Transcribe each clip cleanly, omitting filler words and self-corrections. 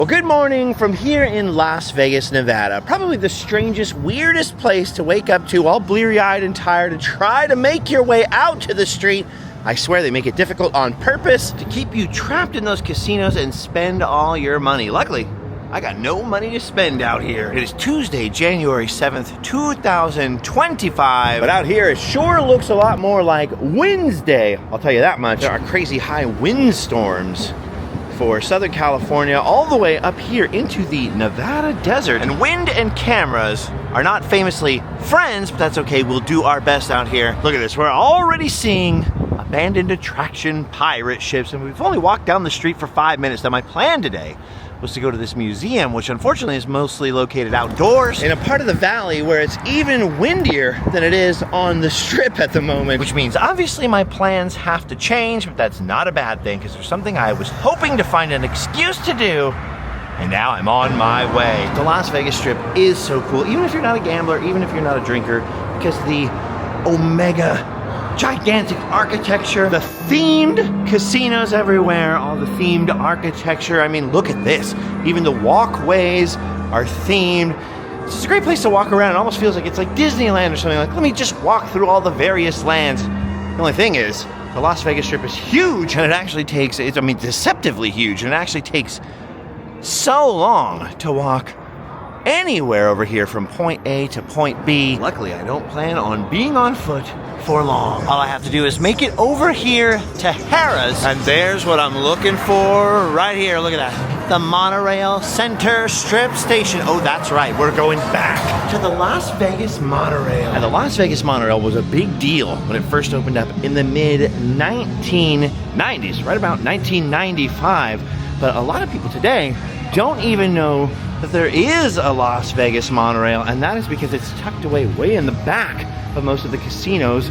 Well, good morning from here in Las Vegas, Nevada. Probably the strangest, weirdest place to wake up to, all bleary-eyed and tired, and try to make your way out to the street. I swear they make it difficult on purpose to keep you trapped in those casinos and spend all your money. Luckily, I got no money to spend out here. It is Tuesday, January 7th, 2025. But out here, it sure looks a lot more like Wednesday. I'll tell you that much. There are crazy high windstorms for Southern California, all the way up here into the Nevada desert. And wind and cameras are not famously friends, but that's okay. We'll do our best out here. Look at this. We're already seeing abandoned attraction pirate ships, and we've only walked down the street for 5 minutes. Now, my plan today was to go to this museum, which unfortunately is mostly located outdoors in a part of the valley where it's even windier than it is on the strip at the moment, which means obviously my plans have to change, but that's not a bad thing because there's something I was hoping to find an excuse to do, and now I'm on my way. The Las Vegas Strip is so cool, even if you're not a gambler, even if you're not a drinker, because the Omega gigantic architecture, the themed casinos everywhere, all the themed architecture. I mean, look at this. Even the walkways are themed. It's just a great place to walk around. It almost feels like it's like Disneyland or something. Like, let me just walk through all the various lands. The only thing is, the Las Vegas Strip is huge, and it actually takes, deceptively huge, and it actually takes so long to walk anywhere over here from point A to point B. Luckily, I don't plan on being on foot for long. All I have to do is make it over here to Harrah's, and there's what I'm looking for right here. Look at that. The Monorail Center Strip Station. Oh, that's right. We're going back to the Las Vegas Monorail. And the Las Vegas Monorail was a big deal when it first opened up in the mid-1990s, right about 1995. But a lot of people today don't even know that there is a Las Vegas Monorail, and that is because it's tucked away way in the back of most of the casinos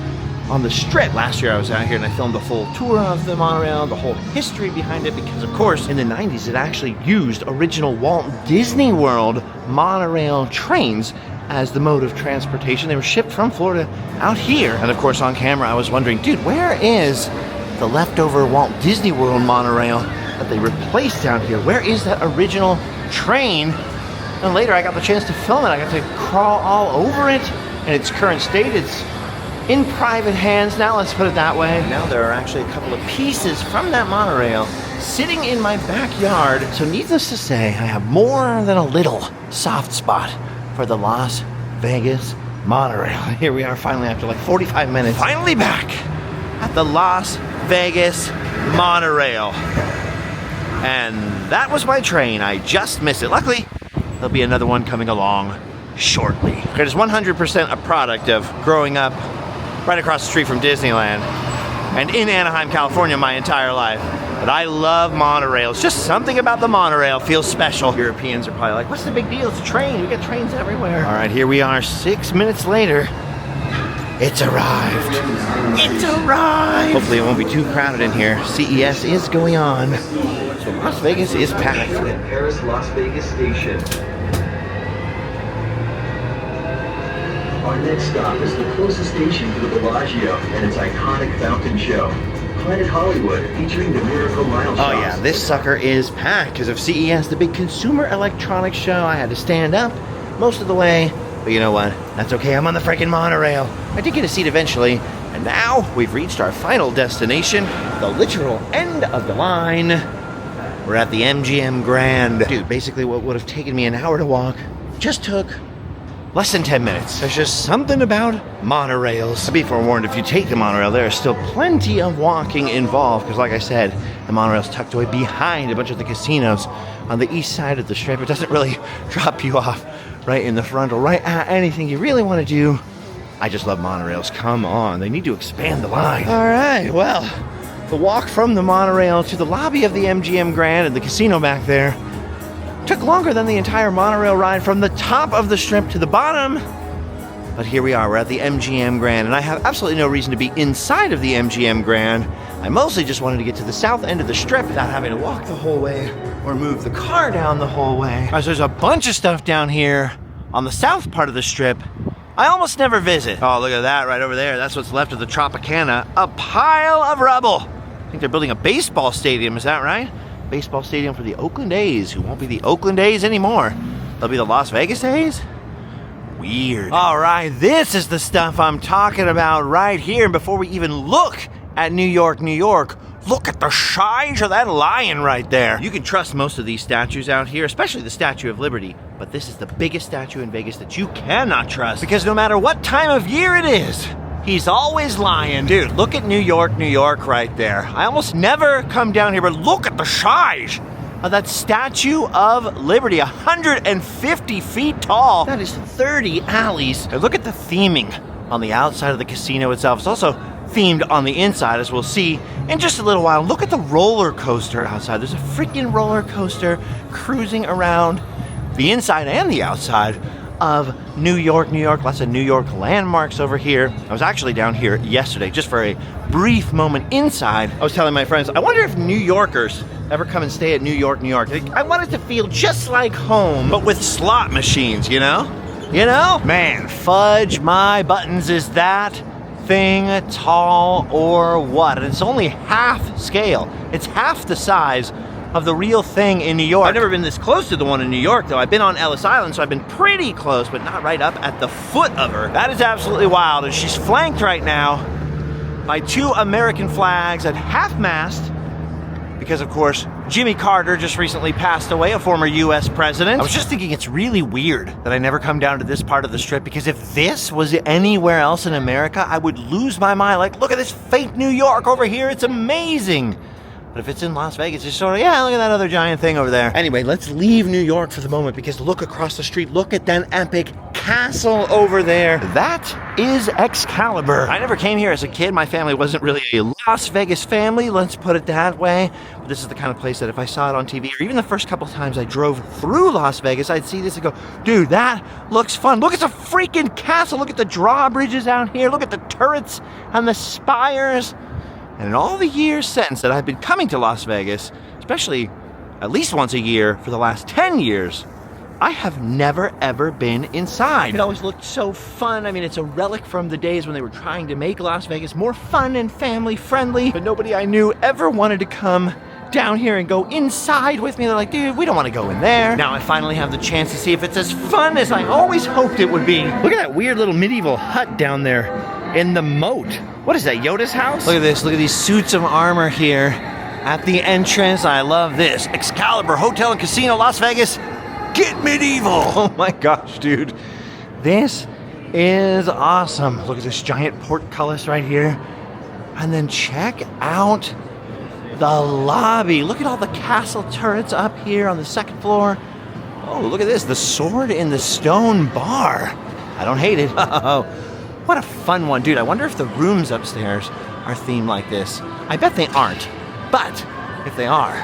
on the Strip. Last year I was out here and I filmed the full tour of the monorail, the whole history behind it, because of course in the 90s it actually used original Walt Disney World monorail trains as the mode of transportation. They were shipped from Florida out here. And of course on camera I was wondering, dude, where is the leftover Walt Disney World monorail that they replaced down here? Where is that original train? And later I got the chance to film it. I got to crawl all over it in its current state. It's in private hands now, let's put it that way. Now there are actually a couple of pieces from that monorail sitting in my backyard. So needless to say, I have more than a little soft spot for the Las Vegas Monorail. Here we are finally after like 45 minutes. Finally back at the Las Vegas Monorail. And that was my train. I just missed it. Luckily, there'll be another one coming along shortly. It is 100% a product of growing up right across the street from Disneyland and in Anaheim, California my entire life. But I love monorails. Just something about the monorail feels special. Europeans are probably like, what's the big deal? It's a train. We got trains everywhere. All right, here we are 6 minutes later. It's arrived. It's arrived. Hopefully it won't be too crowded in here. CES is going on. So Las Vegas is packed. At Paris Las Vegas Station. Our next stop is the closest station to the Bellagio and its iconic fountain show, Planet Hollywood, featuring the Miracle Mile shops. Oh yeah, this sucker is packed because of CES, the big consumer electronics show. I had to stand up most of the way, but you know what? That's okay, I'm on the freaking monorail. I did get a seat eventually, and now we've reached our final destination, the literal end of the line. We're at the MGM Grand. Dude, basically what would have taken me an hour to walk just took less than 10 minutes. There's just something about monorails. To be forewarned, if you take the monorail, there is still plenty of walking involved, because like I said, the monorail's tucked away behind a bunch of the casinos on the east side of the Strip. It doesn't really drop you off right in the front or right at anything you really want to do. I just love monorails. Come on, they need to expand the line. All right, well, the walk from the monorail to the lobby of the MGM Grand and the casino back there took longer than the entire monorail ride from the top of the Strip to the bottom. But here we are, we're at the MGM Grand, and I have absolutely no reason to be inside of the MGM Grand. I mostly just wanted to get to the south end of the Strip without having to walk the whole way or move the car down the whole way. Because there's a bunch of stuff down here on the south part of the Strip I almost never visit. Oh, look at that right over there. That's what's left of the Tropicana. A pile of rubble. I think they're building a baseball stadium, is that right? baseball stadium for the Oakland A's, who won't be the Oakland A's anymore. They'll be the Las Vegas A's? Weird. All right, this is the stuff I'm talking about right here. And before we even look at New York, New York, look at the size of that lion right there. You can trust most of these statues out here, especially the Statue of Liberty. But this is the biggest statue in Vegas that you cannot trust, because no matter what time of year it is, he's always lying. Dude, look at New York, New York right there. I almost never come down here, but look at the size of that Statue of Liberty, 150 feet tall. That is 30 alleys. And look at the theming on the outside of the casino itself. It's also themed on the inside, as we'll see in just a little while. Look at the roller coaster outside. There's a freaking roller coaster cruising around the inside and the outside of New York, New York. Lots of New York landmarks over here. I was actually down here yesterday just for a brief moment inside. I was telling my friends, I wonder if New Yorkers ever come and stay at New York, New York. I want it to feel just like home, but with slot machines, you know? You know? Man, fudge my buttons, is that thing tall or what? And it's only half scale. It's half the size of the real thing in New York. I've never been this close to the one in New York, though. I've been on Ellis Island, so I've been pretty close, but not right up at the foot of her. That is absolutely wild, and she's flanked right now by 2 American flags at half-mast, because, of course, Jimmy Carter just recently passed away, a former U.S. president. I was just thinking it's really weird that I never come down to this part of the Strip, because if this was anywhere else in America, I would lose my mind. Like, look at this fake New York over here. It's amazing. But if it's in Las Vegas, it's sort of, yeah, look at that other giant thing over there. Anyway, let's leave New York for the moment, because look across the street. Look at that epic castle over there. That is Excalibur. I never came here as a kid. My family wasn't really a Las Vegas family, let's put it that way. But this is the kind of place that if I saw it on TV, or even the first couple times I drove through Las Vegas, I'd see this and go, dude, that looks fun. Look, it's a freaking castle. Look at the drawbridges out here. Look at the turrets and the spires. And in all the years since that I've been coming to Las Vegas, especially at least once a year for the last 10 years, I have never ever been inside. It always looked so fun. I mean, it's a relic from the days when they were trying to make Las Vegas more fun and family friendly, but nobody I knew ever wanted to come down here and go inside with me. They're like, dude, we don't want to go in there. Now I finally have the chance to see if it's as fun as I always hoped it would be. Look at that weird little medieval hut down there in the moat. What is that, Yoda's house? Look at this, look at these suits of armor here at the entrance. I love this. Excalibur Hotel and Casino, Las Vegas. Get medieval. Oh my gosh, dude. This is awesome. Look at this giant portcullis right here. And then check out the lobby. Look at all the castle turrets up here on the second floor. Oh, look at this, the sword in the stone bar. I don't hate it. Oh, what a fun one, dude. I wonder if the rooms upstairs are themed like this. I bet they aren't, but if they are,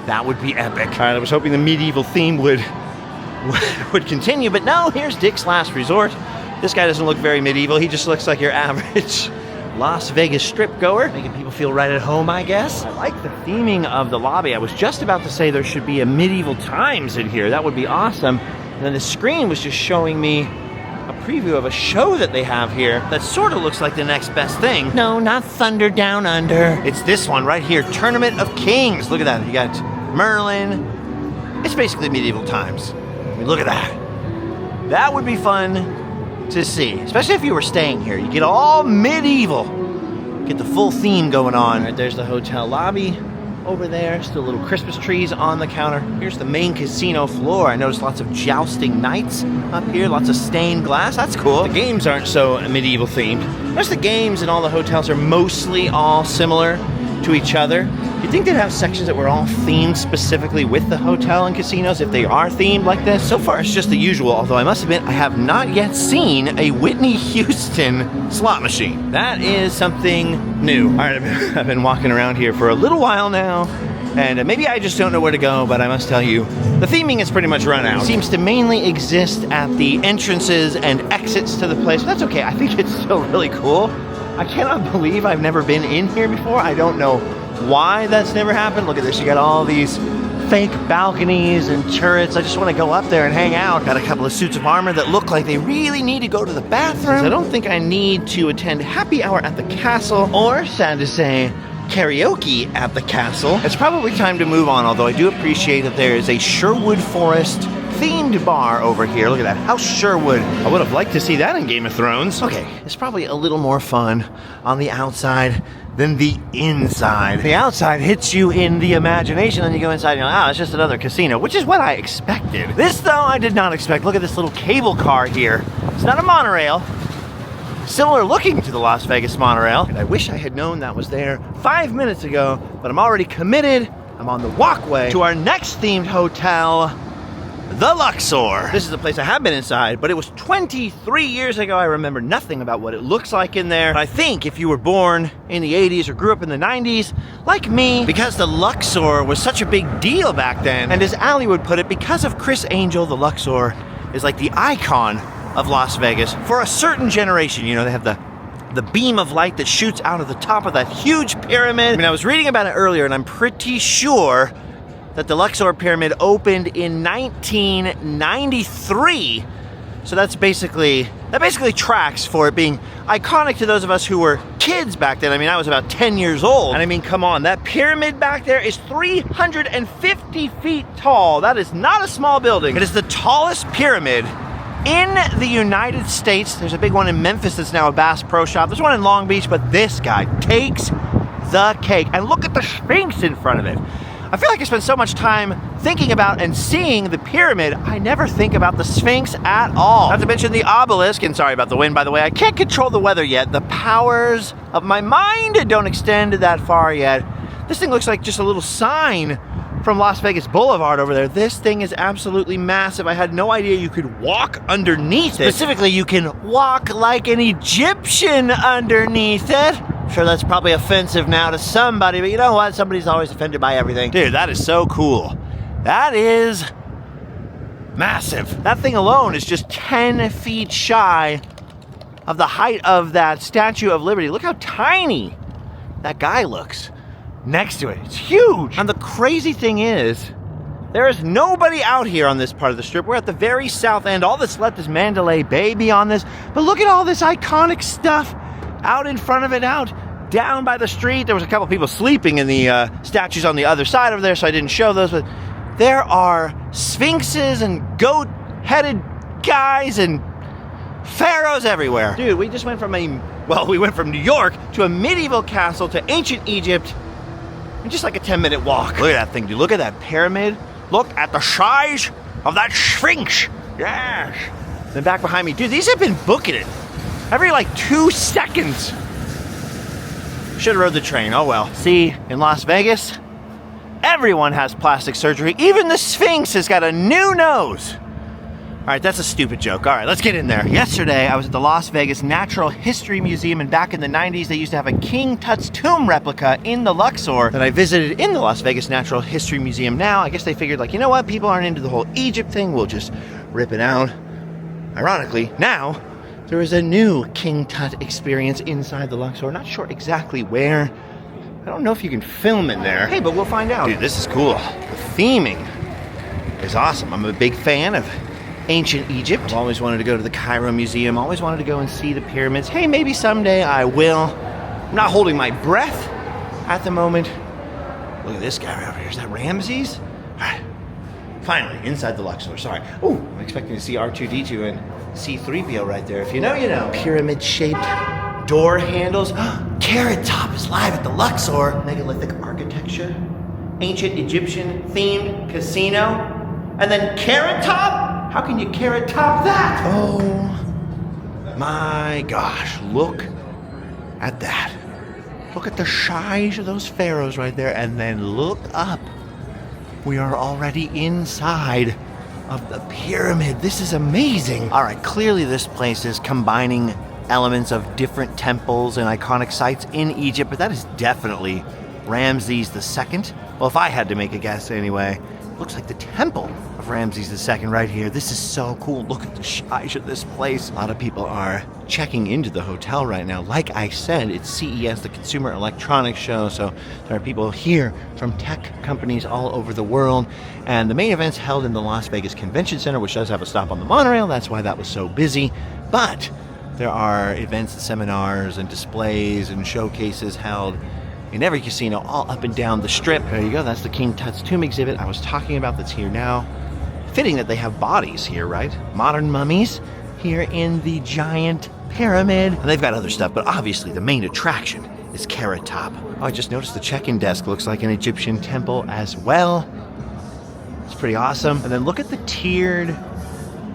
that would be epic. All right, I was hoping the medieval theme would continue, but no, here's Dick's Last Resort. This guy doesn't look very medieval. He just looks like your average Las Vegas strip goer, making people feel right at home, I guess. I like the theming of the lobby. I was just about to say there should be a medieval times in here. That would be awesome. And then the screen was just showing me a preview of a show that they have here that sort of looks like the next best thing. No, not Thunder Down Under. It's this one right here, Tournament of Kings. Look at that. You got Merlin. It's basically medieval times. I mean, look at that. That would be fun to see, especially if you were staying here. You get all medieval, get the full theme going on. All right, there's the hotel lobby over there. Still little Christmas trees on the counter. Here's the main casino floor. I noticed lots of jousting knights up here, lots of stained glass. That's cool. The games aren't so medieval themed. Most of the games in all the hotels are mostly all similar to each other. You'd think they'd have sections that were all themed specifically with the hotel and casinos if they are themed like this. So far, it's just the usual, although I must admit, I have not yet seen a Whitney Houston slot machine. That is something new. All right, I've been walking around here for a little while now, and maybe I just don't know where to go, but I must tell you, the theming is pretty much run out. It seems to mainly exist at the entrances and exits to the place, but that's okay. I think it's still really cool. I cannot believe I've never been in here before. I don't know why that's never happened. Look at this, you got all these fake balconies and turrets. I just want to go up there and hang out. Got a couple of suits of armor that look like they really need to go to the bathroom. I don't think I need to attend happy hour at the castle, or sad to say, karaoke at the castle. It's probably time to move on, although I do appreciate that there is a Sherwood Forest themed bar over here. Look at that, House Sherwood. I would have liked to see that in Game of Thrones. Okay, it's probably a little more fun on the outside than the inside. The outside hits you in the imagination, then you go inside and you're like, oh, it's just another casino, which is what I expected. This, though, I did not expect. Look at this little cable car here. It's not a monorail. Similar looking to the Las Vegas Monorail. And I wish I had known that was there 5 minutes ago, but I'm already committed. I'm on the walkway to our next themed hotel, the Luxor. This is a place I have been inside, but it was 23 years ago. I remember nothing about what it looks like in there. But I think if you were born in the 80s or grew up in the 90s, like me, because the Luxor was such a big deal back then, and as Ali would put it, because of Chris Angel, the Luxor is like the icon of Las Vegas for a certain generation. You know, they have the beam of light that shoots out of the top of that huge pyramid. I mean, I was reading about it earlier, and I'm pretty sure that the Luxor pyramid opened in 1993. So that basically tracks for it being iconic to those of us who were kids back then. I mean, I was about 10 years old. And I mean, come on, that pyramid back there is 350 feet tall. That is not a small building. It is the tallest pyramid in the United States. There's a big one in Memphis that's now a Bass Pro Shop. There's one in Long Beach, but this guy takes the cake. And look at the Sphinx in front of it. I feel like I spend so much time thinking about and seeing the pyramid, I never think about the Sphinx at all. Not to mention the obelisk, and sorry about the wind, by the way. I can't control the weather yet. The powers of my mind don't extend that far yet. This thing looks like just a little sign from Las Vegas Boulevard over there. This thing is absolutely massive. I had no idea you could walk underneath it. Specifically, you can walk like an Egyptian underneath it. I'm sure that's probably offensive now to somebody, but you know what? Somebody's always offended by everything. Dude, that is so cool. That is massive. That thing alone is just 10 feet shy of the height of that Statue of Liberty. Look how tiny that guy looks next to it. It's huge. And the crazy thing is, there is nobody out here on this part of the strip. We're at the very south end. All that's left is Mandalay Bay beyond this. But look at all this iconic stuff out in front of it, out down by the street. There was a couple people sleeping in the statues on the other side over there, so I didn't show those. But there are sphinxes and goat-headed guys and pharaohs everywhere. Dude, we just went from we went from New York to a medieval castle to ancient Egypt in just like a 10-minute walk. Look at that thing, dude. Look at that pyramid. Look at the size of that Sphinx. Yes. Then back behind me, dude, these have been booking it every like 2 seconds. Should have rode the train, oh well. See, in Las Vegas, everyone has plastic surgery. Even the Sphinx has got a new nose. All right, that's a stupid joke. All right, let's get in there. Yesterday, I was at the Las Vegas Natural History Museum, and back in the 90s, they used to have a King Tut's tomb replica in the Luxor that I visited in the Las Vegas Natural History Museum. Now, I guess they figured, like, you know what? People aren't into the whole Egypt thing. We'll just rip it out. Ironically, now, there is a new King Tut experience inside the Luxor. Not sure exactly where. I don't know if you can film in there. Hey, but we'll find out. Dude, this is cool. The theming is awesome. I'm a big fan of ancient Egypt. I've always wanted to go to the Cairo Museum, always wanted to go and see the pyramids. Hey, maybe someday I will. I'm not holding my breath at the moment. Look at this guy right over here. Is that Ramses? All right. Finally, inside the Luxor. Sorry. Oh, I'm expecting to see R2-D2 and C-3PO right there. If you know, you know. Pyramid-shaped door handles. Carrot Top is live at the Luxor. Megalithic architecture. Ancient Egyptian themed casino. And then Carrot Top? How can you Carrot Top that? Oh my gosh, look at that. Look at the size of those pharaohs right there, and then look up. We are already inside of the pyramid. This is amazing. All right, clearly this place is combining elements of different temples and iconic sites in Egypt, but that is definitely Ramses II. Well, if I had to make a guess anyway, looks like the temple of Ramses II right here. This is so cool. Look at the size of this place. A lot of people are checking into the hotel right now. Like I said, it's CES, the Consumer Electronics Show, so there are people here from tech companies all over the world, and the main event's held in the Las Vegas Convention Center, which does have a stop on the monorail. That's why that was so busy, but there are events and seminars and displays and showcases held in every casino all up and down the strip. There you go, that's the King Tut's tomb exhibit I was talking about that's here now. Fitting that they have bodies here, right? Modern mummies here in the giant pyramid. And they've got other stuff, but obviously the main attraction is Carrot Top. Oh, I just noticed the check-in desk looks like an Egyptian temple as well. It's pretty awesome. And then look at the tiered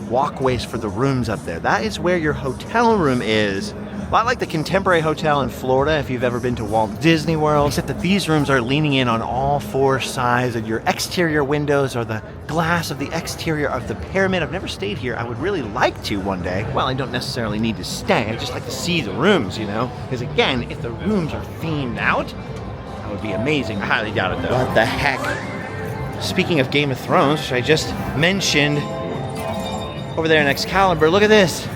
walkways for the rooms up there. That is where your hotel room is. A lot like the Contemporary Hotel in Florida, if you've ever been to Walt Disney World, except that these rooms are leaning in on all four sides, and your exterior windows are the glass of the exterior of the pyramid. I've never stayed here. I would really like to one day. Well, I don't necessarily need to stay. I just like to see the rooms, you know? Because again, if the rooms are themed out, that would be amazing. I highly doubt it, though. What the heck? Speaking of Game of Thrones, which I just mentioned, over there in Excalibur, look at this.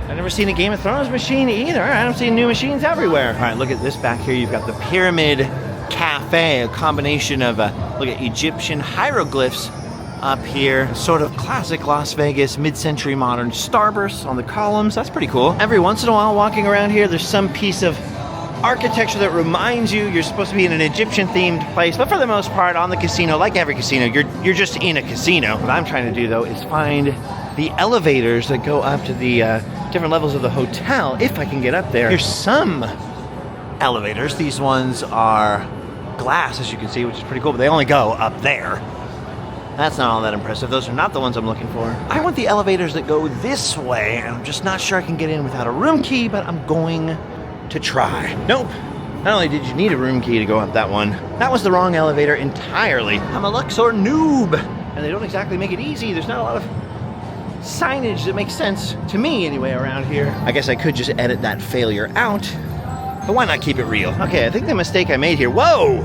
I've never seen a Game of Thrones machine either. I don't see new machines everywhere. All right, look at this back here. You've got the Pyramid Cafe, a combination of, look at Egyptian hieroglyphs up here. Sort of classic Las Vegas, mid-century modern starbursts on the columns. That's pretty cool. Every once in a while, walking around here, there's some piece of architecture that reminds you you're supposed to be in an Egyptian-themed place. But for the most part, on the casino, like every casino, you're just in a casino. What I'm trying to do, though, is find the elevators that go up to the different levels of the hotel, if I can get up there. Here's some elevators. These ones are glass, as you can see, which is pretty cool, but they only go up there. That's not all that impressive. Those are not the ones I'm looking for. I want the elevators that go this way, and I'm just not sure I can get in without a room key, but I'm going to try. Nope. Not only did you need a room key to go up that one, that was the wrong elevator entirely. I'm a Luxor noob, and they don't exactly make it easy. There's not a lot of signage that makes sense to me anyway around here. I guess I could just edit that failure out, but why not keep it real? Okay, I think the mistake I made here, whoa!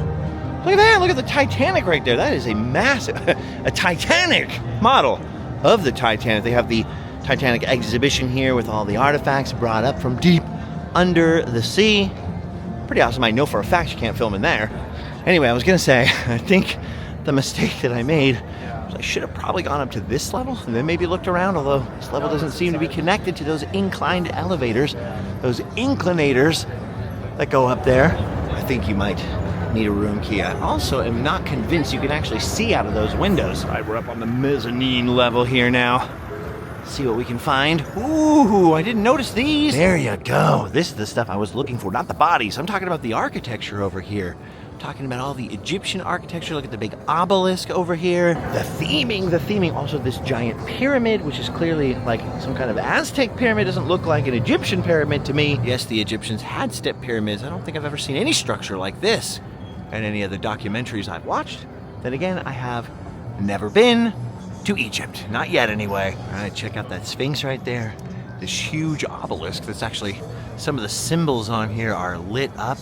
Look at that, look at the Titanic right there. That is a massive, a Titanic model of the Titanic. They have the Titanic exhibition here with all the artifacts brought up from deep under the sea. Pretty awesome. I know for a fact you can't film in there. Anyway, I was gonna say, I think the mistake that I made, I should have probably gone up to this level and then maybe looked around, although this level doesn't seem to be connected to those inclined elevators, those inclinators that go up there. I think you might need a room key. I also am not convinced you can actually see out of those windows. All right, we're up on the mezzanine level here now. Let's see what we can find. Ooh, I didn't notice these. There you go. This is the stuff I was looking for, not the bodies. I'm talking about the architecture over here. Talking about all the Egyptian architecture. Look at the big obelisk over here. The theming. Also this giant pyramid, which is clearly like some kind of Aztec pyramid. Doesn't look like an Egyptian pyramid to me. Yes, the Egyptians had step pyramids. I don't think I've ever seen any structure like this in any of the documentaries I've watched. Then again, I have never been to Egypt. Not yet, anyway. All right, check out that Sphinx right there. This huge obelisk that's actually, some of the symbols on here are lit up.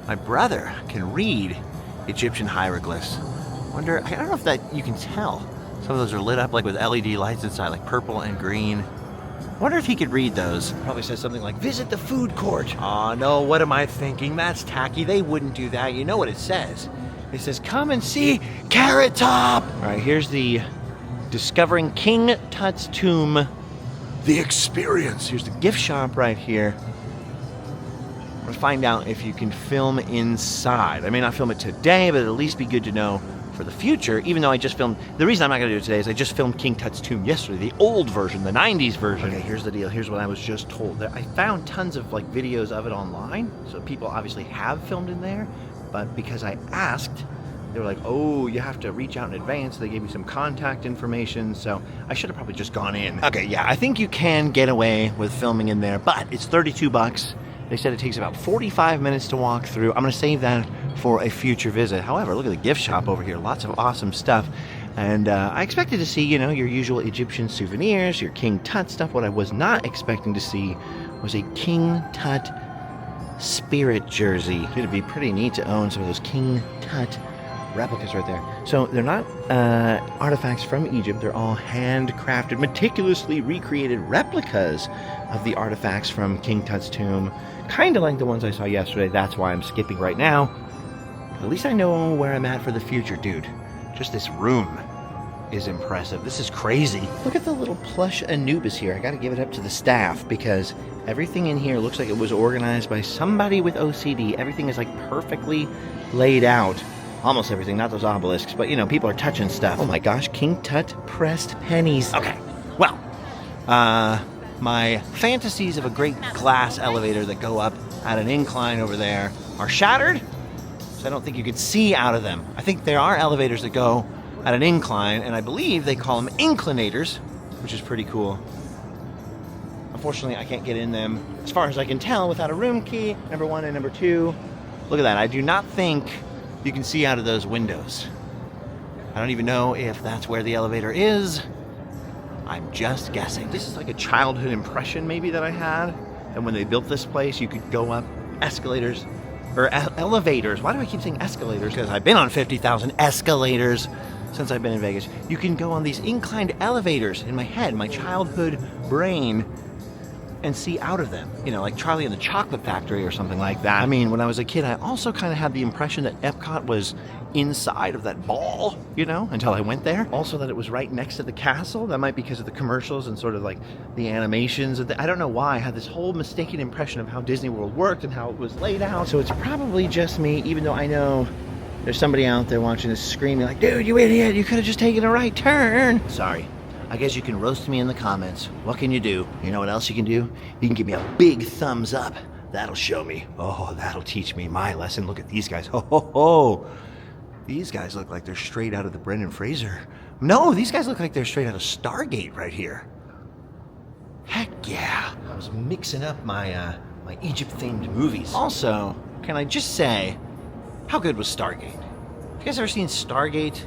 My brother can read Egyptian hieroglyphs. I don't know if that you can tell. Some of those are lit up like with LED lights inside, like purple and green. Wonder if he could read those. Probably says something like, visit the food court. Oh no, what am I thinking? That's tacky. They wouldn't do that. You know what it says. It says, come and see Carrot Top. All right, here's the Discovering King Tut's Tomb, the experience. Here's the gift shop right here. I'm gonna find out if you can film inside. I may not film it today, but it'll at least be good to know for the future, even though I just filmed, the reason I'm not gonna do it today is I just filmed King Tut's tomb yesterday, the old version, the 90s version. Okay, here's the deal, here's what I was just told. I found tons of like videos of it online, so people obviously have filmed in there, but because I asked, they were like, oh, you have to reach out in advance. They gave me some contact information, so I should have probably just gone in. Okay, yeah, I think you can get away with filming in there, but it's $32. They said it takes about 45 minutes to walk through. I'm gonna save that for a future visit. However, look at the gift shop over here. Lots of awesome stuff. And I expected to see, you know, your usual Egyptian souvenirs, your King Tut stuff. What I was not expecting to see was a King Tut spirit jersey. It'd be pretty neat to own some of those King Tut replicas right there. So they're not artifacts from Egypt. They're all handcrafted, meticulously recreated replicas of the artifacts from King Tut's tomb. Kind of like the ones I saw yesterday. That's why I'm skipping right now. At least I know where I'm at for the future, dude. Just this room. is impressive. This is crazy. Look at the little plush Anubis here. I gotta give it up to the staff because everything in here looks like it was organized by somebody with OCD. Everything is like perfectly laid out. Almost everything, not those obelisks, but you know, people are touching stuff. Oh my gosh, King Tut pressed pennies. Okay, well, my fantasies of a great glass elevator that go up at an incline over there are shattered, so I don't think you could see out of them. I think there are elevators that go at an incline, and I believe they call them inclinators, which is pretty cool. Unfortunately, I can't get in them, as far as I can tell, without a room key, number one, and number two. Look at that, I do not think you can see out of those windows. I don't even know if that's where the elevator is. I'm just guessing. This is like a childhood impression maybe that I had. And when they built this place, you could go up escalators, or elevators. Why do I keep saying escalators? Because I've been on 50,000 escalators since I've been in Vegas. You can go on these inclined elevators in my head, my childhood brain, and see out of them. You know, like Charlie and the Chocolate Factory or something like that. I mean, when I was a kid, I also kind of had the impression that Epcot was inside of that ball, you know, until I went there. Also that it was right next to the castle. That might be because of the commercials and sort of like the animations. I don't know why I had this whole mistaken impression of how Disney World worked and how it was laid out. So it's probably just me, even though I know there's somebody out there watching this screaming like, dude, you idiot, you could have just taken a right turn. Sorry. I guess you can roast me in the comments. What can you do? You know what else you can do? You can give me a big thumbs up. That'll show me. Oh, that'll teach me my lesson. Look at these guys. Ho, ho, ho. These guys look like they're straight out of the Brendan Fraser. No, these guys look like they're straight out of Stargate right here. Heck yeah. I was mixing up my my Egypt-themed movies. Also, can I just say, how good was Stargate? You guys ever seen Stargate?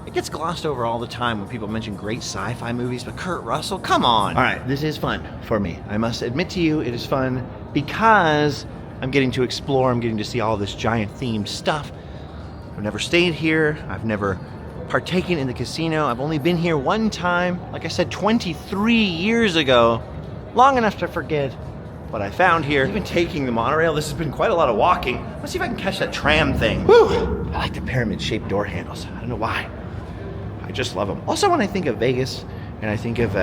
It gets glossed over all the time when people mention great sci-fi movies, but Kurt Russell, come on. All right, this is fun for me. I must admit to you, it is fun because I'm getting to explore, I'm getting to see all this giant themed stuff. I've never stayed here, I've never partaken in the casino. I've only been here one time, like I said, 23 years ago. Long enough to forget what I found here. Even taking the monorail, this has been quite a lot of walking. Let's see if I can catch that tram thing. Woo! I like the pyramid-shaped door handles. I don't know why. I just love them. Also, when I think of Vegas and I think of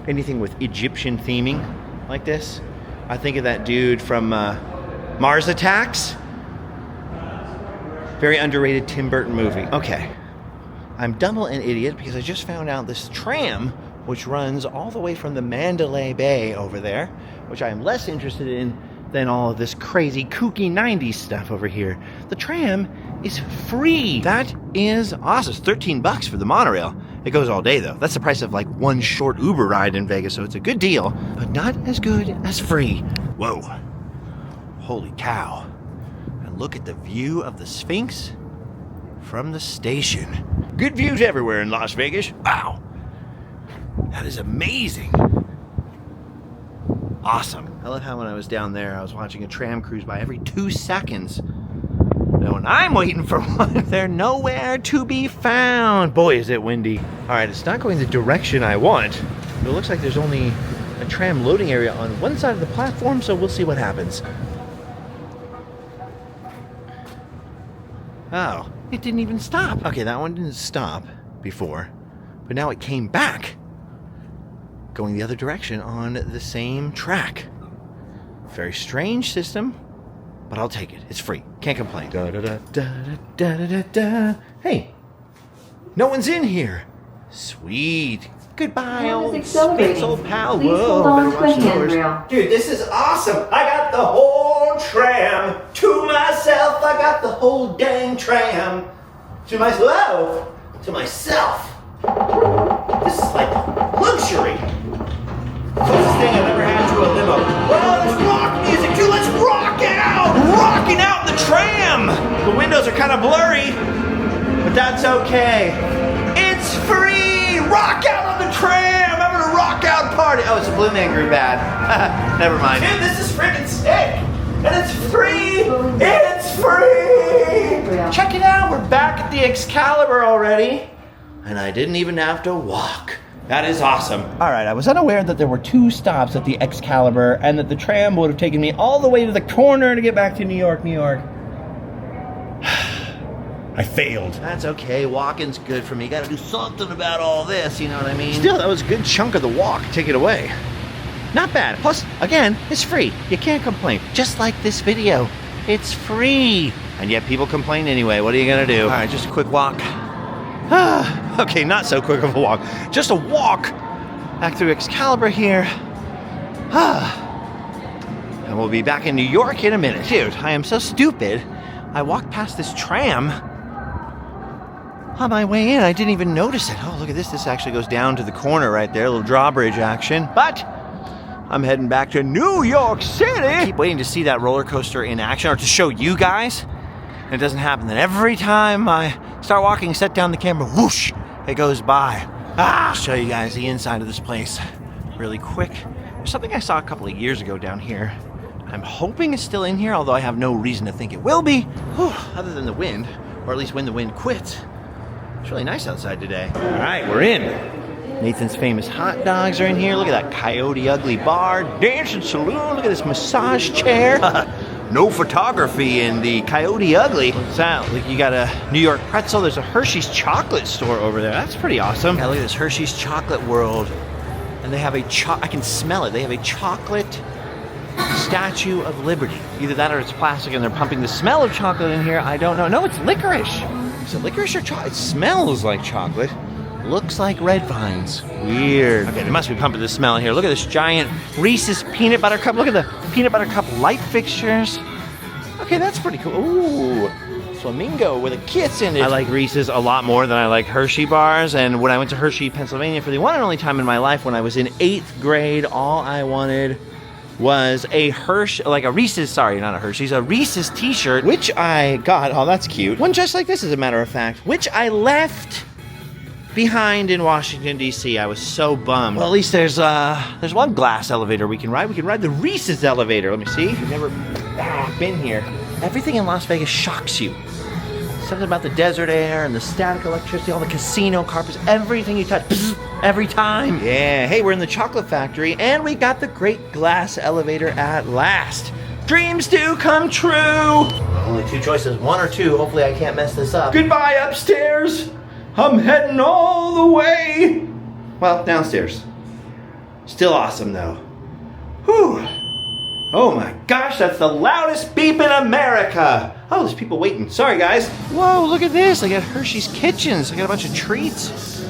anything with Egyptian theming like this, I think of that dude from Mars Attacks. Very underrated Tim Burton movie. Okay, I'm double an idiot because I just found out this tram, which runs all the way from the Mandalay Bay over there, which I am less interested in than all of this crazy kooky 90s stuff over here. The tram is free. That is awesome. It's 13 bucks for the monorail. It goes all day though. That's the price of like one short Uber ride in Vegas, so it's a good deal, but not as good as free. Whoa. Holy cow. And look at the view of the Sphinx from the station. Good views everywhere in Las Vegas. Wow. That is amazing. Awesome. I love how when I was down there, I was watching a tram cruise by every 2 seconds. And when I'm waiting for one, they're nowhere to be found. Boy, is it windy. All right, it's not going the direction I want. But it looks like there's only a tram loading area on one side of the platform, so we'll see what happens. Oh, it didn't even stop. Okay, that one didn't stop before, but now it came back, going the other direction on the same track. Very strange system, but I'll take it. It's free. Can't complain. Da, da, da, da, da, da, da, da. Hey, no one's in here. Sweet. Goodbye, old Sphinx, old pal. Please Whoa, hold on better watch to a the doors. handrail. Dude, this is awesome. I got the whole tram to myself. I got the whole dang tram to myself. To myself. This is like luxury. Closest thing I've ever had to a limo. Well, there's rock music too. Let's rock out! Rocking out the tram! The windows are kind of blurry, but that's okay. It's free! Rock out on the tram! I'm gonna rock out party. Oh, it's a Blue Man Group ad. Never mind. Dude, this is freaking sick! And it's free! It's free! Check it out, we're back at the Excalibur already. And I didn't even have to walk. That is awesome. All right, I was unaware that there were 2 stops at the Excalibur and that the tram would have taken me all the way to the corner to get back to New York, New York. I failed. That's okay, walking's good for me. Gotta do something about all this, you know what I mean? Still, that was a good chunk of the walk. Take it away. Not bad. Plus, again, it's free. You can't complain. Just like this video. It's free. And yet people complain anyway. What are you gonna do? All right, just a quick walk. Okay, not so quick of a walk. Just a walk back through Excalibur here. And we'll be back in New York in a minute. Dude, I am so stupid. I walked past this tram on my way in. I didn't even notice it. Oh, look at this. This actually goes down to the corner right there. A little drawbridge action. But I'm heading back to New York City. I keep waiting to see that roller coaster in action or to show you guys. And it doesn't happen. Then every time I start walking, set down the camera, whoosh, it goes by. I'll show you guys the inside of this place really quick. There's something I saw a couple of years ago down here. I'm hoping it's still in here, although I have no reason to think it will be. Whew, other than the wind, or at least when the wind quits. It's really nice outside today. All right, we're in. Nathan's Famous Hot Dogs are in here. Look at that Coyote Ugly Bar, dancing saloon. Look at this massage chair. No photography in the Coyote Ugly. What's that? Like you got a New York pretzel. There's a Hershey's chocolate store over there. That's pretty awesome. Yeah, look at this Hershey's Chocolate World. And they have a I can smell it. They have a chocolate Statue of Liberty. Either that or it's plastic and they're pumping the smell of chocolate in here. I don't know. No, it's licorice. Is it licorice or chocolate? It smells like chocolate. Looks like red vines. Weird. Okay, they must be pumping the smell in here. Look at this giant Reese's peanut butter cup. Look at the peanut butter cup light fixtures. Okay, that's pretty cool. Ooh, flamingo with a kiss in it. I like Reese's a lot more than I like Hershey bars. And when I went to Hershey, Pennsylvania for the one and only time in my life when I was in 8th grade, all I wanted was a Reese's, sorry, not a Hershey's, a Reese's t-shirt, which I got, oh, that's cute. One just like this, as a matter of fact, which I left behind in Washington, D.C. I was so bummed. Well, at least there's one glass elevator we can ride. We can ride the Reese's elevator. Let me see. I've never been here. Everything in Las Vegas shocks you. Something about the desert air and the static electricity, all the casino carpets, everything you touch, every time. Yeah, hey, we're in the chocolate factory, and we got the great glass elevator at last. Dreams do come true. Only two choices, one or two. Hopefully I can't mess this up. Goodbye upstairs. I'm heading all the way. Well, downstairs. Still awesome though. Whew. Oh my gosh, that's the loudest beep in America. Oh, there's people waiting. Sorry, guys. Whoa, look at this. I got Hershey's Kitchens. I got a bunch of treats.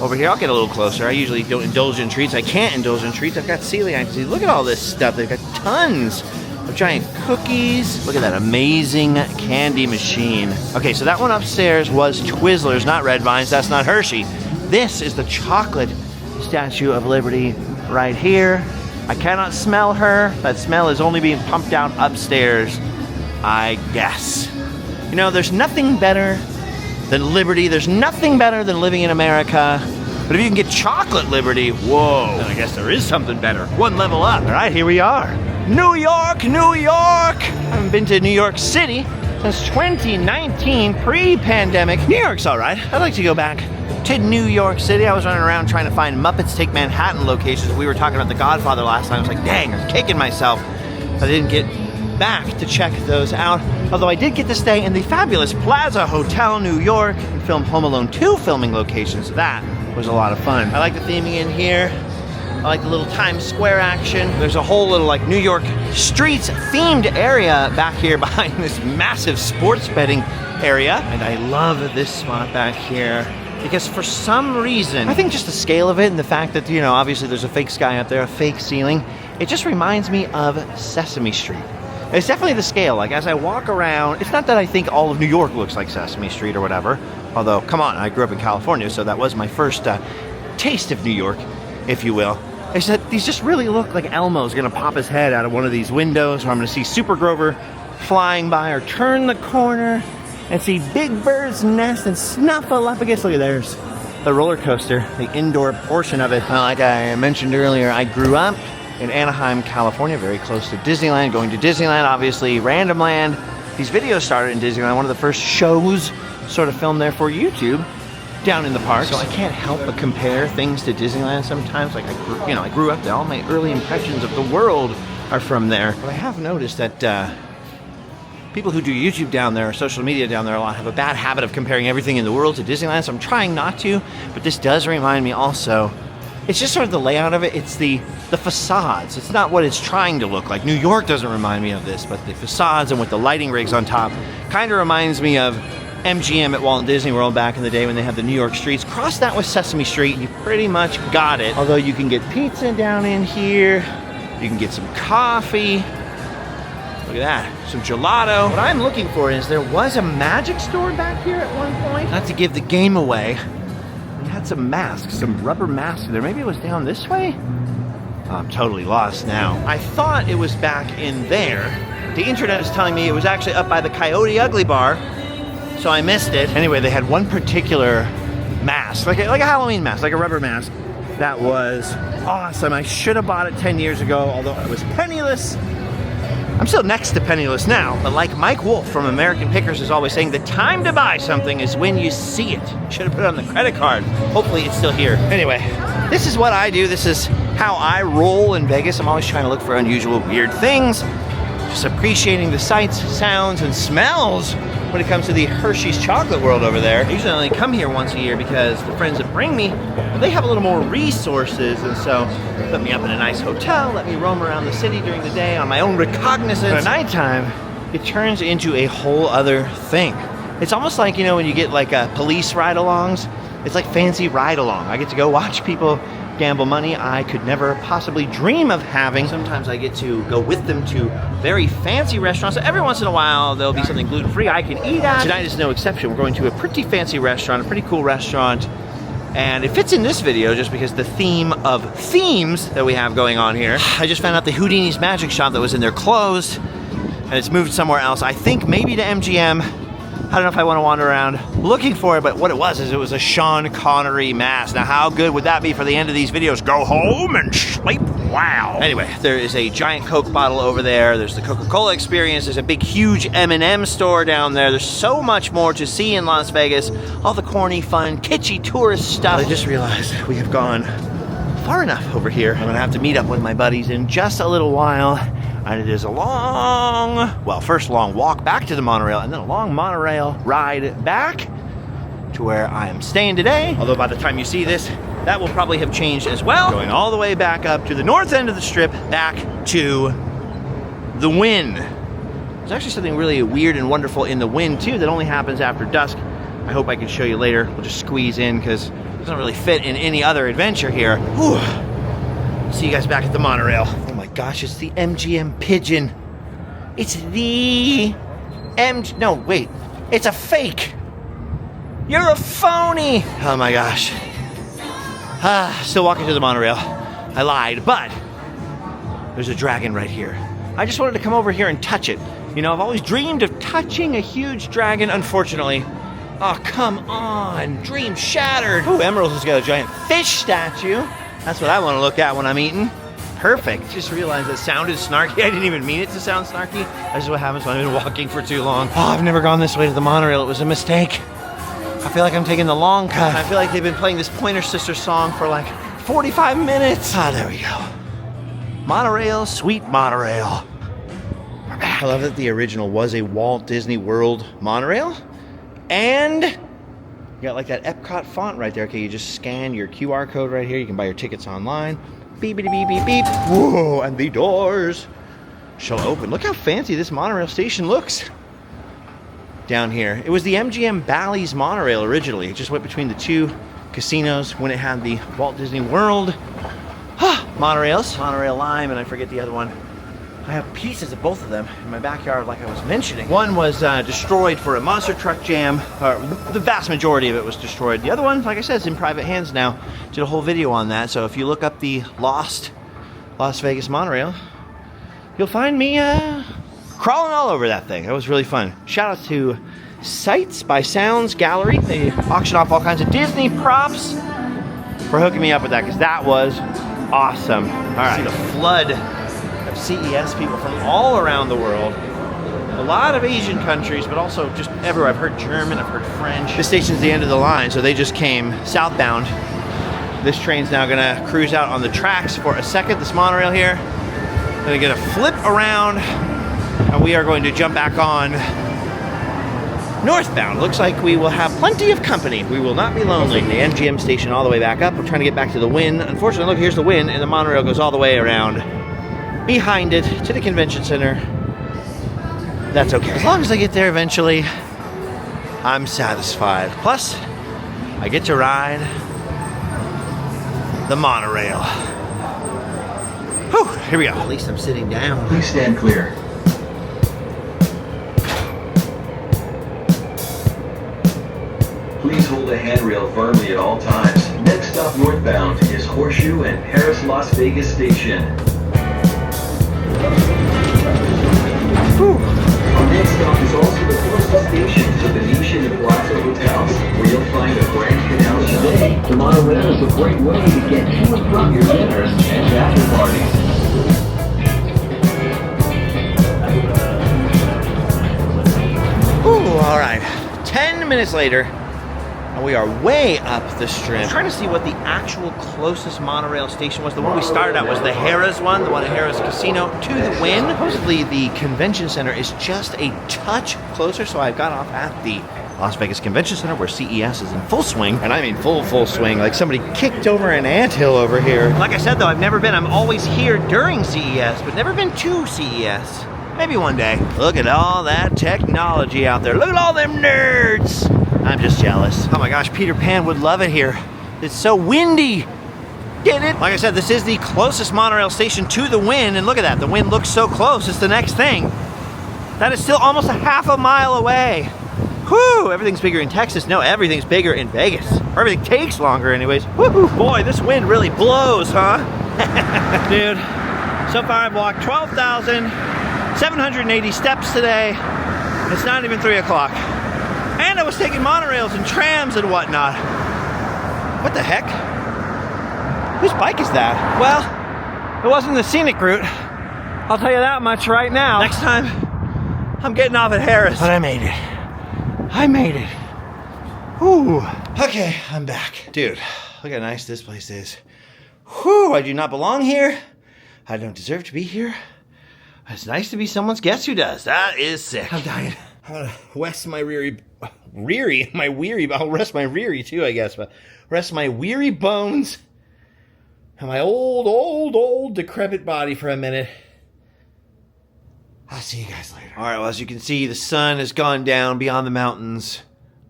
Over here, I'll get a little closer. I usually don't indulge in treats. I can't indulge in treats. I've got celiac disease. Look at all this stuff. They've got tons of giant cookies. Look at that amazing candy machine. Okay, so that one upstairs was Twizzlers, not Red Vines. That's not Hershey. This is the chocolate Statue of Liberty right here. I cannot smell her. That smell is only being pumped out upstairs, I guess. You know, there's nothing better than liberty. There's nothing better than living in America. But if you can get chocolate liberty, whoa, then I guess there is something better. One level up. All right, here we are. New York, New York. I haven't been to New York City since 2019, pre-pandemic. New York's all right. I'd like to go back to New York City. I was running around trying to find Muppets Take Manhattan locations. We were talking about The Godfather last time. I was like, dang, I was kicking myself. I didn't get back to check those out. Although I did get to stay in the fabulous Plaza Hotel, New York, and film Home Alone 2 filming locations. That was a lot of fun. I like the theming in here. I like the little Times Square action. There's a whole little like New York streets themed area back here behind this massive sports betting area. And I love this spot back here. Because for some reason, I think just the scale of it and the fact that, you know, obviously there's a fake sky up there, a fake ceiling, it just reminds me of Sesame Street. It's definitely the scale. Like, as I walk around, it's not that I think all of New York looks like Sesame Street or whatever. Although, come on, I grew up in California, so that was my first taste of New York, if you will. It's that these just really look like Elmo's gonna pop his head out of one of these windows, or I'm gonna see Super Grover flying by, or turn the corner and see Big Bird's nest and Snuffleupagus. Look at there's the roller coaster, the indoor portion of it. Like I mentioned earlier, I grew up in Anaheim, California, very close to Disneyland. Going to Disneyland, obviously, Randomland. These videos started in Disneyland. One of the first shows sort of filmed there for YouTube down in the park. So I can't help but compare things to Disneyland sometimes. Like I grew up there. All my early impressions of the world are from there. But I have noticed that People who do YouTube down there, or social media down there a lot, have a bad habit of comparing everything in the world to Disneyland, so I'm trying not to, but this does remind me also, it's just sort of the layout of it, it's the facades. It's not what it's trying to look like. New York doesn't remind me of this, but the facades and with the lighting rigs on top kind of reminds me of MGM at Walt Disney World back in the day when they had the New York streets. Cross that with Sesame Street and you pretty much got it. Although you can get pizza down in here, you can get some coffee. Look at that, some gelato. What I'm looking for is there was a magic store back here at one point. Not to give the game away. They had some masks, some rubber masks there. Maybe it was down this way? Oh, I'm totally lost now. I thought it was back in there. The internet is telling me it was actually up by the Coyote Ugly bar, so I missed it. Anyway, they had one particular mask, like a Halloween mask, like a rubber mask. That was awesome. I should have bought it 10 years ago, although I was penniless. I'm still next to penniless now, but like Mike Wolf from American Pickers is always saying, the time to buy something is when you see it. Should have put it on the credit card. Hopefully it's still here. Anyway, this is what I do. This is how I roll in Vegas. I'm always trying to look for unusual, weird things. Just appreciating the sights, sounds, and smells when it comes to the Hershey's chocolate world over there. I usually only come here once a year because the friends that bring me, well, they have a little more resources, and so put me up in a nice hotel, let me roam around the city during the day on my own recognizance. But at nighttime, it turns into a whole other thing. It's almost like, you know, when you get like police ride-alongs, it's like fancy ride-along. I get to go watch people gamble money I could never possibly dream of having. Sometimes I get to go with them to very fancy restaurants. So every once in a while, there'll be something gluten-free I can eat at. Tonight is no exception. We're going to a pretty fancy restaurant, a pretty cool restaurant. And it fits in this video just because the theme of themes that we have going on here. I just found out the Houdini's magic shop that was in there closed, and it's moved somewhere else. I think maybe to MGM. I don't know if I want to wander around looking for it, but what it was is it was a Sean Connery mask. Now, how good would that be for the end of these videos? Go home and sleep. Wow. Anyway, there is a giant Coke bottle over there. There's the Coca-Cola experience. There's a big, huge M&M store down there. There's so much more to see in Las Vegas. All the corny, fun, kitschy tourist stuff. I just realized we have gone far enough over here. I'm gonna have to meet up with my buddies in just a little while. And it is a long, well, first long walk back to the monorail, and then a long monorail ride back to where I am staying today. Although by the time you see this, that will probably have changed as well. Going all the way back up to the north end of the strip, back to the Wynn. There's actually something really weird and wonderful in the Wynn too that only happens after dusk. I hope I can show you later. We'll just squeeze in because it doesn't really fit in any other adventure here. Whew. See you guys back at the monorail. Oh my gosh, it's the MGM Pigeon. It's the no, wait. It's a fake. You're a phony. Oh my gosh. Still walking to the monorail. I lied, but there's a dragon right here. I just wanted to come over here and touch it. You know, I've always dreamed of touching a huge dragon, unfortunately. Oh, come on. Dream shattered. Ooh, Emerald's has got a giant fish statue. That's what I want to look at when I'm eating. Perfect. Just realized that sounded snarky. I didn't even mean it to sound snarky. That's just what happens when I've been walking for too long. Oh, I've never gone this way to the monorail. It was a mistake. I feel like I'm taking the long cut. I feel like they've been playing this Pointer Sisters song for like 45 minutes. Ah, there we go. Monorail, sweet monorail. We're back. I love that the original was a Walt Disney World monorail. And you got like that Epcot font right there. Okay, you just scan your QR code right here. You can buy your tickets online. Beep, beep, beep, beep, beep. Whoa, and the doors shall open. Look how fancy this monorail station looks down here. It was the MGM Bally's monorail originally. It just went between the two casinos when it had the Walt Disney World monorails. Monorail Lime, and I forget the other one. I have pieces of both of them in my backyard, like I was mentioning. One was destroyed for a monster truck jam. The vast majority of it was destroyed. The other one, like I said, is in private hands now. Did a whole video on that. So if you look up the Lost Las Vegas Monorail, you'll find me crawling all over that thing. That was really fun. Shout out to Sights by Sounds Gallery. They auction off all kinds of Disney props for hooking me up with that, because that was awesome. All right. See the flood of CES people from all around the world. A lot of Asian countries, but also just everywhere. I've heard German, I've heard French. This station's the end of the line, so they just came southbound. This train's now gonna cruise out on the tracks for a second. This monorail here, gonna get a flip around And we are going to jump back on northbound. Looks like we will have plenty of company. We will not be lonely. The MGM station all the way back up. We're trying to get back to the Wynn. Unfortunately, look, here's the Wynn, and the monorail goes all the way around behind it to the convention center. That's okay. As long as I get there eventually, I'm satisfied. Plus, I get to ride the monorail. Whew, here we go. At least I'm sitting down. Please stand clear. Please hold the handrail firmly at all times. Next stop northbound is Horseshoe and Paris Las Vegas Station. Whew. Our next stop is also the closest station to the Venetian and Plaza hotels, where you'll find a Grand Canal Chalet. The monorail is a great way to get to and from your dinners and after parties. Ooh, all right. 10 minutes later, and we are way up the strip. I'm trying to see what the actual closest monorail station was. The one we started at was the Harrah's one, the one at Harrah's Casino to the Wynn. Supposedly the convention center is just a touch closer, so I got off at the Las Vegas Convention Center where CES is in full swing. And I mean full swing, like somebody kicked over an anthill over here. Like I said though, I've never been. I'm always here during CES, but never been to CES. Maybe one day. Look at all that technology out there. Look at all them nerds. I'm just jealous. Oh my gosh, Peter Pan would love it here. It's so windy. Get it? Like I said, this is the closest monorail station to the Wynn, and look at that. The Wynn looks so close. It's the next thing. That is still almost a half a mile away. Whew, everything's bigger in Texas. No, everything's bigger in Vegas. Or everything takes longer anyways. Woo-hoo. Boy, this wind really blows, huh? Dude, so far I've walked 12,780 steps today. It's not even 3 o'clock. And I was taking monorails and trams and whatnot. What the heck? Whose bike is that? Well, it wasn't the scenic route. I'll tell you that much right now. Next time, I'm getting off at Harrah's. But I made it. I made it. Whew. Okay, I'm back. Dude, look how nice this place is. Whew, I do not belong here. I don't deserve to be here. It's nice to be someone's guest who does. That is sick. I'm dying. I'm gonna rest my I'll rest my reary too, I guess, but rest my weary bones and my old decrepit body for a minute. I'll see you guys later. All right, well, as you can see, the sun has gone down beyond the mountains.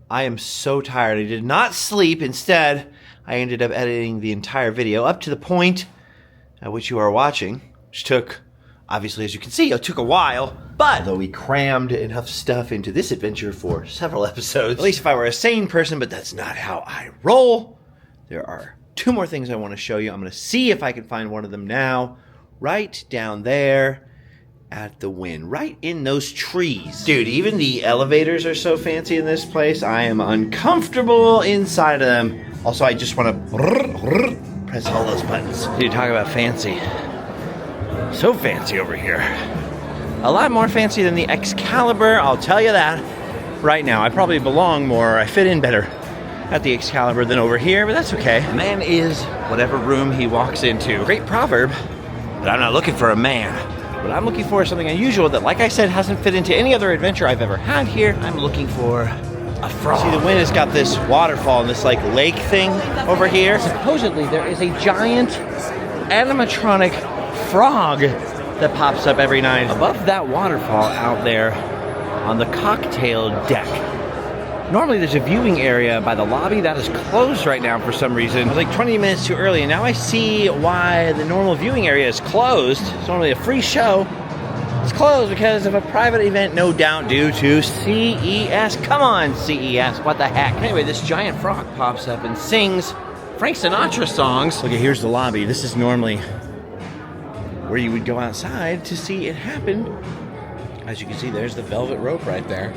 I am so tired. I did not sleep. Instead, I ended up editing the entire video up to the point at which you are watching, which took, obviously, as you can see, it took a while. But although we crammed enough stuff into this adventure for several episodes, at least if I were a sane person, but that's not how I roll. There are 2 more things I want to show you. I'm going to see if I can find one of them now. Right down there at the Wynn, right in those trees. Dude, even the elevators are so fancy in this place. I am uncomfortable inside of them. Also, I just want to press all those buttons. Dude, talk about fancy. So fancy over here. A lot more fancy than the Excalibur, I'll tell you that right now. I probably belong more, I fit in better at the Excalibur than over here, but that's okay. A man is whatever room he walks into. Great proverb, but I'm not looking for a man. What I'm looking for is something unusual that, like I said, hasn't fit into any other adventure I've ever had here. I'm looking for a frog. See, the Wynn has got this waterfall and this like lake thing over here. Supposedly there is a giant animatronic frog that pops up every night above that waterfall out there on the cocktail deck. Normally there's a viewing area by the lobby that is closed right now for some reason. It was like 20 minutes too early, and now I see why the normal viewing area is closed. It's normally a free show. It's closed because of a private event, no doubt due to CES. Come on, CES, what the heck? Anyway, this giant frog pops up and sings Frank Sinatra songs. Okay, here's the lobby. This is normally where you would go outside to see it happen. As you can see, there's the velvet rope right there.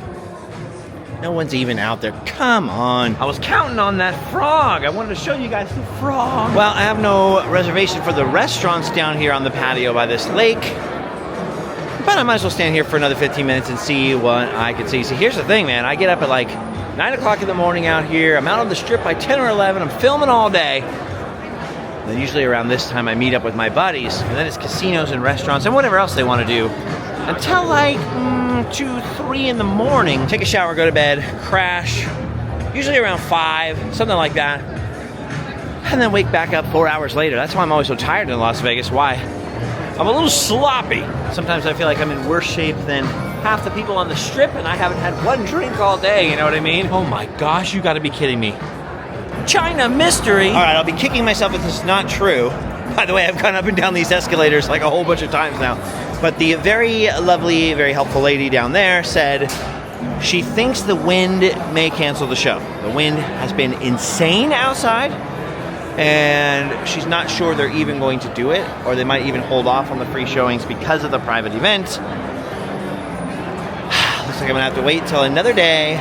No one's even out there. Come on. I was counting on that frog. I wanted to show you guys the frog. Well, I have no reservation for the restaurants down here on the patio by this lake. But I might as well stand here for another 15 minutes and see what I can see. See, here's the thing, man. I get up at like 9 o'clock in the morning out here. I'm out on the strip by 10 or 11. I'm filming all day. Then usually around this time I meet up with my buddies. And then it's casinos and restaurants and whatever else they want to do until like 2, 3 in the morning. Take a shower, go to bed, crash, usually around 5, something like that. And then wake back up 4 hours later. That's why I'm always so tired in Las Vegas. Why? I'm a little sloppy. Sometimes I feel like I'm in worse shape than half the people on the strip and I haven't had one drink all day, you know what I mean? Oh my gosh, you gotta be kidding me. China mystery. All right, I'll be kicking myself if this is not true. By the way, I've gone up and down these escalators like a whole bunch of times now. But the very lovely, very helpful lady down there said she thinks the wind may cancel the show. The wind has been insane outside, and she's not sure they're even going to do it, or they might even hold off on the free showings because of the private event. Looks like I'm gonna have to wait till another day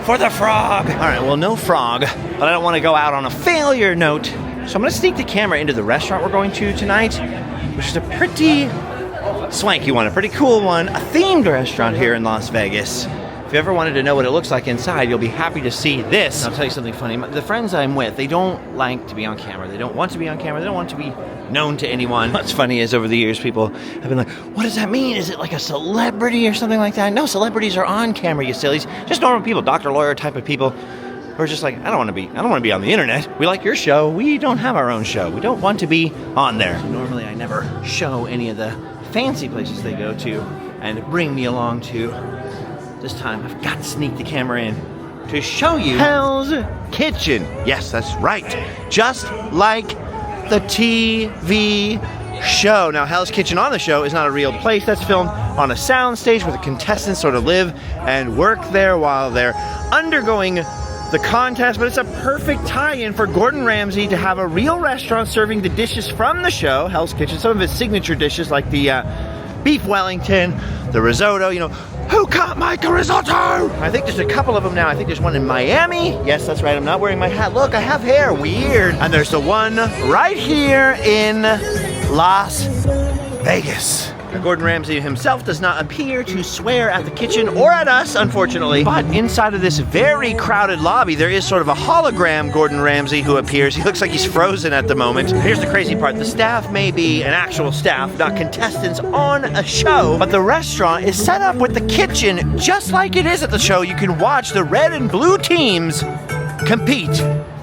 for the frog. All right, well, no frog, but I don't want to go out on a failure note. So I'm gonna sneak the camera into the restaurant we're going to tonight, which is a pretty swanky one, a pretty cool one, a themed restaurant here in Las Vegas. If you ever wanted to know what it looks like inside, you'll be happy to see this. I'll tell you something funny. The friends I'm with, they don't like to be on camera. They don't want to be on camera. They don't want to be known to anyone. What's funny is over the years, people have been like, what does that mean? Is it like a celebrity or something like that? No, celebrities are on camera, you sillies. Just normal people, doctor, lawyer type of people who are just like, I don't want to be on the internet. We like your show. We don't have our own show. We don't want to be on there. Normally, I never show any of the fancy places they go to and bring me along to. This time, I've got to sneak the camera in to show you Hell's Kitchen. Yes, that's right. Just like the TV show. Now, Hell's Kitchen on the show is not a real place. That's filmed on a sound stage where the contestants sort of live and work there while they're undergoing the contest, but it's a perfect tie-in for Gordon Ramsay to have a real restaurant serving the dishes from the show, Hell's Kitchen, some of his signature dishes like the beef Wellington, the risotto, you know, who can't make a risotto? I think there's a couple of them now. I think there's one in Miami. Yes, that's right, I'm not wearing my hat. Look, I have hair, weird. And there's the one right here in Las Vegas. Gordon Ramsay himself does not appear to swear at the kitchen or at us, unfortunately. But inside of this very crowded lobby, there is sort of a hologram Gordon Ramsay who appears. He looks like he's frozen at the moment. Here's the crazy part. The staff may be an actual staff, not contestants on a show, but the restaurant is set up with the kitchen just like it is at the show. You can watch the red and blue teams compete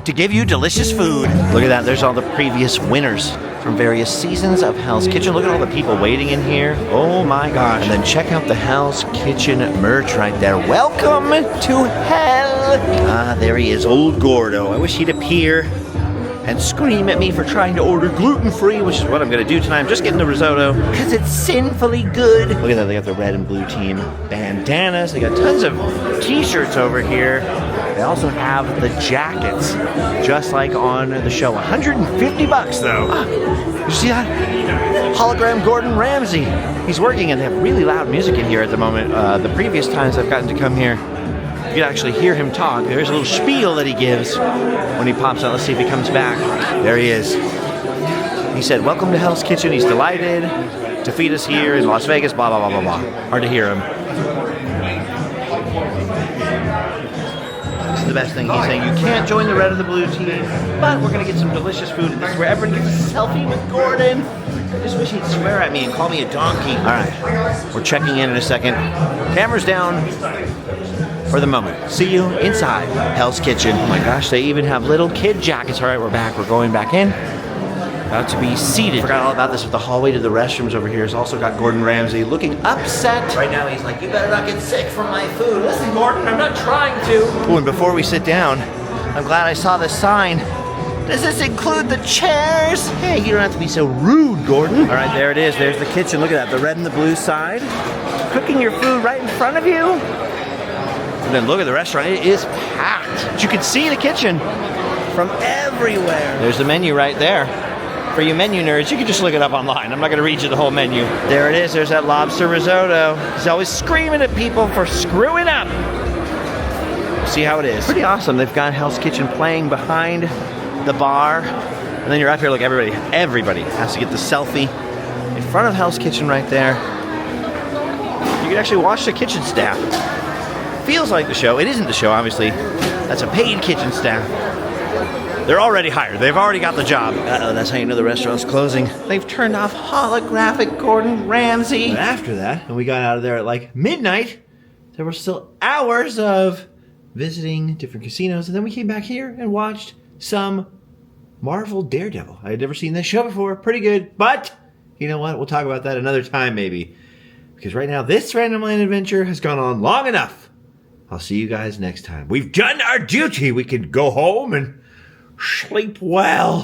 to give you delicious food. Look at that. There's all the previous winners from various seasons of Hell's Kitchen. Look at all the people waiting in here. Oh my gosh. And then check out the Hell's Kitchen merch right there. Welcome to hell. Ah, there he is, old Gordo. I wish he'd appear and scream at me for trying to order gluten-free, which is what I'm gonna do tonight. I'm just getting the risotto because it's sinfully good. Look at that, they got the red and blue team bandanas. They got tons of t-shirts over here. They also have the jackets, just like on the show. 150 bucks though. You see that? Hologram Gordon Ramsay. He's working, and they have really loud music in here at the moment. The previous times I've gotten to come here, you can actually hear him talk. There's a little spiel that he gives when he pops out. Let's see if he comes back. There he is. He said, welcome to Hell's Kitchen. He's delighted to feed us here in Las Vegas, blah, blah, blah, blah, blah. Hard to hear him. This is the best thing. He's saying, you can't join the red or the blue team, but we're going to get some delicious food. And this is where everyone gets a selfie with Gordon. I just wish he'd swear at me and call me a donkey. All right, we're checking in a second. Camera's down for the moment. See you inside Hell's Kitchen. Oh my gosh, they even have little kid jackets. All right, we're back. We're going back in. About to be seated. Forgot all about this with the hallway to the restrooms over here. It's also got Gordon Ramsay looking upset. Right now he's like, you better not get sick from my food. Listen, Gordon, I'm not trying to. Oh, and before we sit down, I'm glad I saw this sign. Does this include the chairs? Hey, you don't have to be so rude, Gordon. All right, there it is. There's the kitchen. Look at that, the red and the blue side. Cooking your food right in front of you. And then look at the restaurant. It is packed. But you can see the kitchen from everywhere. There's the menu right there. For you menu nerds, you can just look it up online. I'm not going to read you the whole menu. There it is. There's that lobster risotto. He's always screaming at people for screwing up. See how it is. Pretty awesome. They've got Hell's Kitchen playing behind the bar. And then you're up here. Look, everybody has to get the selfie in front of Hell's Kitchen right there. You can actually watch the kitchen staff. Feels like the show. It isn't the show, obviously. That's a paid kitchen staff. They're already hired. They've already got the job. Uh-oh, that's how you know the restaurant's closing. They've turned off holographic Gordon Ramsay. But after that, and we got out of there at like midnight, there were still hours of visiting different casinos, and then we came back here and watched some Marvel Daredevil. I had never seen this show before. Pretty good, but you know what? We'll talk about that another time maybe. Because right now, this Randomland adventure has gone on long enough. I'll see you guys next time. We've done our duty. We can go home and sleep well.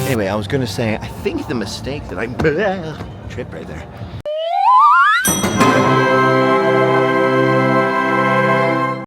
Anyway, I was gonna say, I think the mistake that I trip right there.